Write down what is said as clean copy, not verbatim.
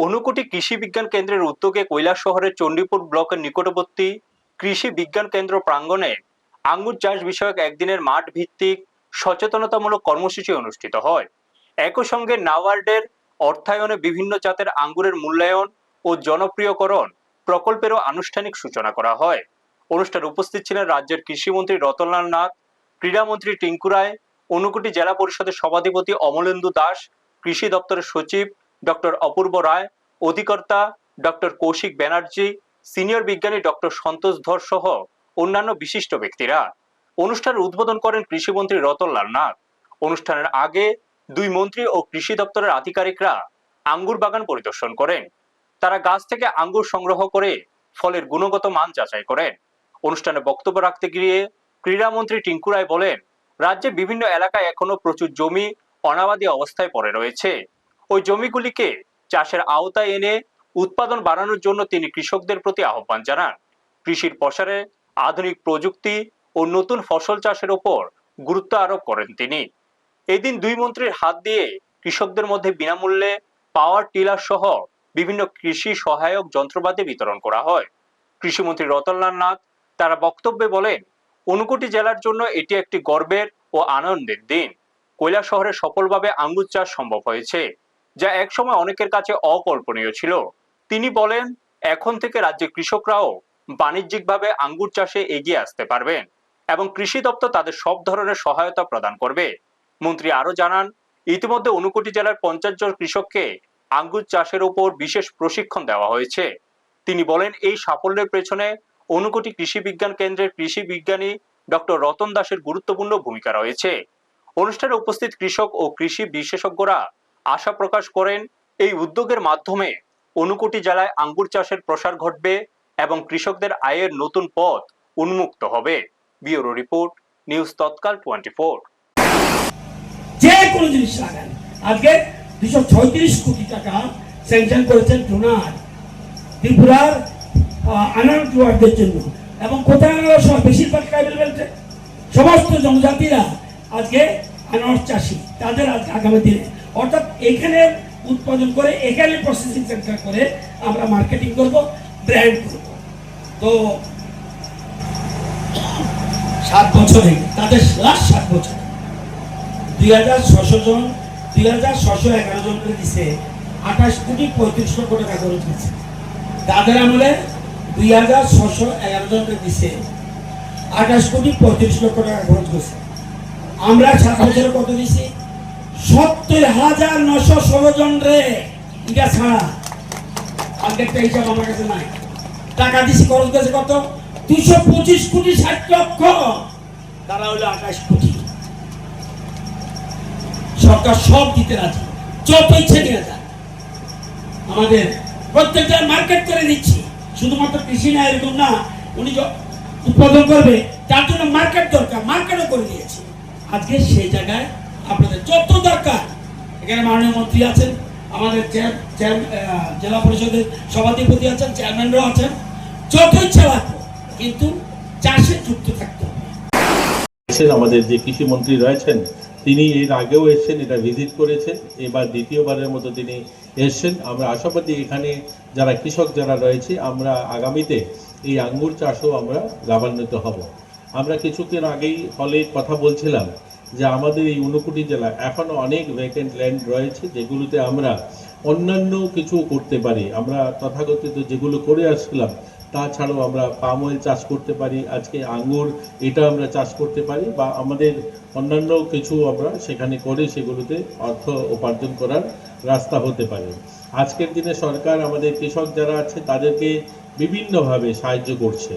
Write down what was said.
ঊনকোটি কৃষি বিজ্ঞান কেন্দ্রের উদ্যোগে কৈলাসহরের চণ্ডীপুর ব্লকের নিকটবর্তী কৃষি বিজ্ঞান কেন্দ্র প্রাঙ্গণে আঙ্গুর চাষ বিষয়ক একদিনের মাঠ ভিত্তিক সচেতনতামূলক কর্মসূচি অনুষ্ঠিত হয়। একই সঙ্গে নাবার্ডের অর্থায়নে বিভিন্ন জাতের আঙ্গুরের মূল্যায়ন ও জনপ্রিয়করণ প্রকল্পেরও আনুষ্ঠানিক সূচনা করা হয়। অনুষ্ঠানে উপস্থিত ছিলেন রাজ্যের কৃষিমন্ত্রী রতনলাল নাথ, ক্রীড়ামন্ত্রী টিঙ্কু রায়, ঊনকোটি জেলা পরিষদের সভাধিপতি অমলেন্দু দাস, কৃষি দপ্তরের সচিব ডক্টর অপূর্ব রায়, অধিকর্তা ডক্টর কৌশিক ব্যানার্জি, সিনিয়র বিজ্ঞানী ডক্টর সন্তোষ ধর সহ অন্যান্য বিশিষ্ট ব্যক্তিরা। অনুষ্ঠানের উদ্বোধন করেন কৃষিমন্ত্রী রতনলাল নাথ। অনুষ্ঠানের আগে দুই মন্ত্রী ও কৃষি দপ্তরের আধিকারিকরা আঙ্গুর বাগান পরিদর্শন করেন। তারা গাছ থেকে আঙ্গুর সংগ্রহ করে ফলের গুণগত মান যাচাই করেন। অনুষ্ঠানে বক্তব্য রাখতে গিয়ে ক্রীড়ামন্ত্রী টিঙ্কু রায় বলেন, রাজ্যে বিভিন্ন এলাকায় এখনো প্রচুর জমি অনাবাদী অবস্থায় পড়ে রয়েছে। ওই জমিগুলিকে চাষের আওতায় এনে উৎপাদন বাড়ানোর জন্য তিনি কৃষকদের প্রতি আহ্বান জানান। কৃষির প্রসারে আধুনিক প্রযুক্তি ও নতুন ফসল চাষের উপর গুরুত্ব আরোপ করেন তিনি। এদিন দুই মন্ত্রীর হাত দিয়ে কৃষকদের মধ্যে বিনামূল্যে পাওয়ার টিলার সহ বিভিন্ন কৃষি সহায়ক যন্ত্রপাতি বিতরণ করা হয়। কৃষিমন্ত্রী রতনলাল নাথ তারা বক্তব্যে বলেন, ঊনকোটি জেলার জন্য এটি একটি গর্বের ও আনন্দের দিন। কৈলাসহরে সফলভাবে আঙ্গুর চাষ সম্ভব হয়েছে, যা একসময় অনেকের কাছে অকল্পনীয় ছিল। তিনি বলেন, এখন থেকে রাজ্যের কৃষকরাও বাণিজ্যিকভাবে আঙ্গুর চাষে এগিয়ে আসতে পারবেন এবং কৃষি দপ্তর তাদের সব ধরনের সহায়তা প্রদান করবে। মন্ত্রী আরো জানান, ইতিমধ্যে ঊনকোটি জেলার 50 জন কৃষককে আঙ্গুর চাষের উপর বিশেষ প্রশিক্ষণ দেওয়া হয়েছে। তিনি বলেন, এই সাফল্যের পেছনে ঊনকোটি কৃষি বিজ্ঞান কেন্দ্রের কৃষি বিজ্ঞানী ডক্টর রতন দাসের গুরুত্বপূর্ণ ভূমিকা রয়েছে। অনুষ্ঠানে উপস্থিত কৃষক ও কৃষি বিশেষজ্ঞরা আশা প্রকাশ করেন, এই উদ্যোগের মাধ্যমে ঊনকোটি জেলায় আঙ্গুর চাষের প্রসার ঘটবে এবং কৃষকদের আয়ের নতুন পথ উন্মুক্ত হবে। ব্যুরো রিপোর্ট, নিউজ তৎকাল 24। যে কোনো জিনিস লাগান, আজকে 236 কোটি টাকা স্যাংশন করেছেন ডোনার ত্রিপুরার আনারস গ্রোয়ারদের জন্য। এবং কোথায় আনারস হয়? বেশিরভাগ ট্রাইবেল বেল্টে সমস্ত জনজাতিরা আজকে আনারস চাষি, তাদের আজকে আগামী দিনে অর্থাৎ এখানে উৎপাদন করে এখানে প্রসেসিং সেন্টার করে আমরা মার্কেটিং করব, ব্র্যান্ড করব। তো 7 বছরে তাদের লাস্ট 7 বছরে 2600 জন 2611 জনকে দিচ্ছে 28 কোটি 35 লক্ষ টাকা খরচ হয়েছে। তাদের আমলে 2611 জনকে দিচ্ছে 28 কোটি 35 লক্ষ টাকা খরচ করছে। আমরা 7 বছরে কত দিছি? 70,916 জন রে। এটা ছাড়া আগেরটা হিসাব আমার কাছে নাই। টাকা দিছি, খরচ করেছে কত? 225 কোটি 60 লক্ষ। তারা হলো 28 কোটি। সরকার সব দিতে রাজি, যত ইচ্ছে নিয়ে যায়। আমাদের প্রত্যেকটা মার্কেট করে দিচ্ছি। শুধুমাত্র কৃষি না, এরকম না, উনি উৎপাদন করবে তার জন্য মার্কেট দরকার, মার্কেটও করে দিয়েছি। আজকে সেই জায়গায় আপনাদের যত দরকার, এখানে মাননীয় মন্ত্রী আছেন, আমাদের জেলা পরিষদের সভাধিপতি আছেন, চেয়ারম্যানরাও আছেন, যত ইচ্ছা লাগবে, কিন্তু চাষে যুক্ত থাকতে হবে। আমাদের যে কৃষি মন্ত্রী রয়েছেন তিনি এর আগেও এসেছেন, এটা ভিজিট করেছেন, এবার দ্বিতীয়বারের মতো তিনি এসেছেন। আমরা আশাবাদী এখানে যারা কৃষক যারা রয়েছে, আমরা আগামীতে এই আঙ্গুর চাষও আমরা লাভান্বিত হব। আমরা কিছুদিন আগেই হলে কথা বলছিলাম যে আমাদের এই ঊনকোটি জেলায় এখনো অনেক ভ্যাকেন্ট ল্যান্ড রয়েছে, যেগুলোতে আমরা অন্যান্য কিছু করতে পারি। আমরা তথাকথিত যেগুলো করে আসছিলাম তাছাড়াও আমরা পাম অয়েল চাষ করতে পারি, আজকে আঙ্গুর এটা আমরা চাষ করতে পারি, বা আমাদের অন্যান্য কিছু আমরা সেখানে করে সেগুলোতে অর্থ উপার্জন করার রাস্তা হতে পারে। আজকের দিনে সরকার আমাদের কৃষক যারা আছে তাদেরকে বিভিন্নভাবে সাহায্য করছে।